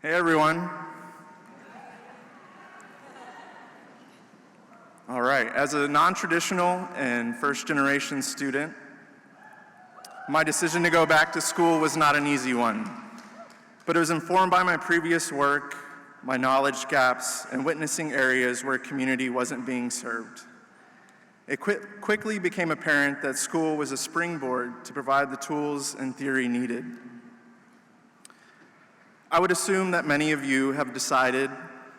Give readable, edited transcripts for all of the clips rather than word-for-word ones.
Hey everyone. All right, as a non-traditional and first-generation student, my decision to go back to school was not an easy one, but it was informed by my previous work, my knowledge gaps, and witnessing areas where community wasn't being served. It quickly became apparent that school was a springboard to provide the tools and theory needed. I would assume that many of you have decided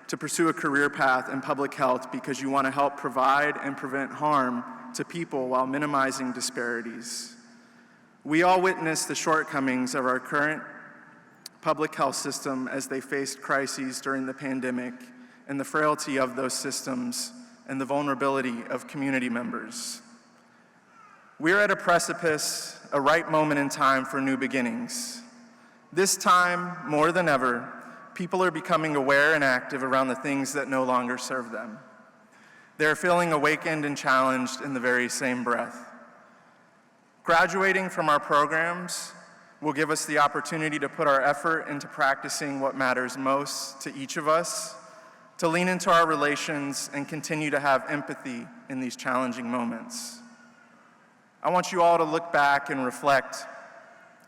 to pursue a career path in public health because you want to help provide and prevent harm to people while minimizing disparities. We all witnessed the shortcomings of our current public health system as they faced crises during the pandemic and the frailty of those systems and the vulnerability of community members. We are at a precipice, a right moment in time for new beginnings. This time, more than ever, people are becoming aware and active around the things that no longer serve them. They are feeling awakened and challenged in the very same breath. Graduating from our programs will give us the opportunity to put our effort into practicing what matters most to each of us, to lean into our relations and continue to have empathy in these challenging moments. I want you all to look back and reflect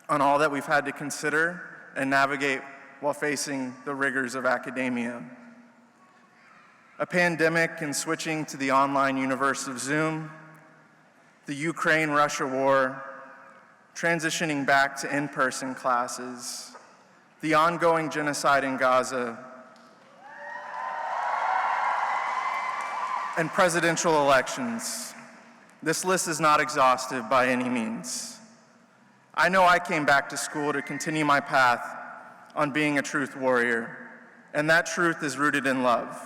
on all that we've had to consider and navigate while facing the rigors of academia. A pandemic and switching to the online universe of Zoom, the Ukraine-Russia war, transitioning back to in-person classes, the ongoing genocide in Gaza, and presidential elections. This list is not exhaustive by any means. I know I came back to school to continue my path on being a truth warrior, and that truth is rooted in love.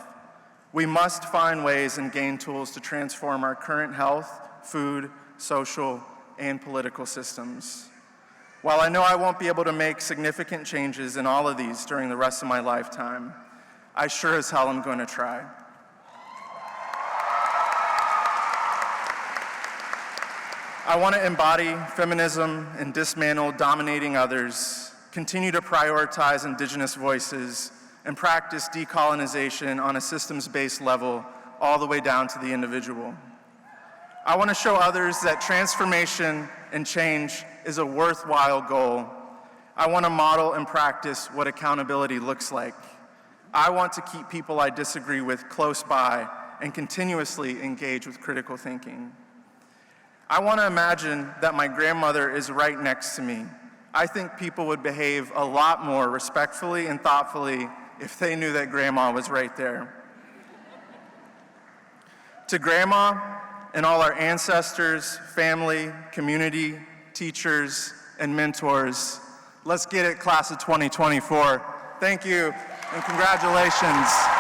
We must find ways and gain tools to transform our current health, food, social, and political systems. While I know I won't be able to make significant changes in all of these during the rest of my lifetime, I sure as hell am going to try. I want to embody feminism and dismantle dominating others, continue to prioritize Indigenous voices, and practice decolonization on a systems-based level all the way down to the individual. I want to show others that transformation and change is a worthwhile goal. I want to model and practice what accountability looks like. I want to keep people I disagree with close by and continuously engage with critical thinking. I want to imagine that my grandmother is right next to me. I think people would behave a lot more respectfully and thoughtfully if they knew that Grandma was right there. To Grandma and all our ancestors, family, community, teachers, and mentors, let's get it, class of 2024. Thank you and congratulations.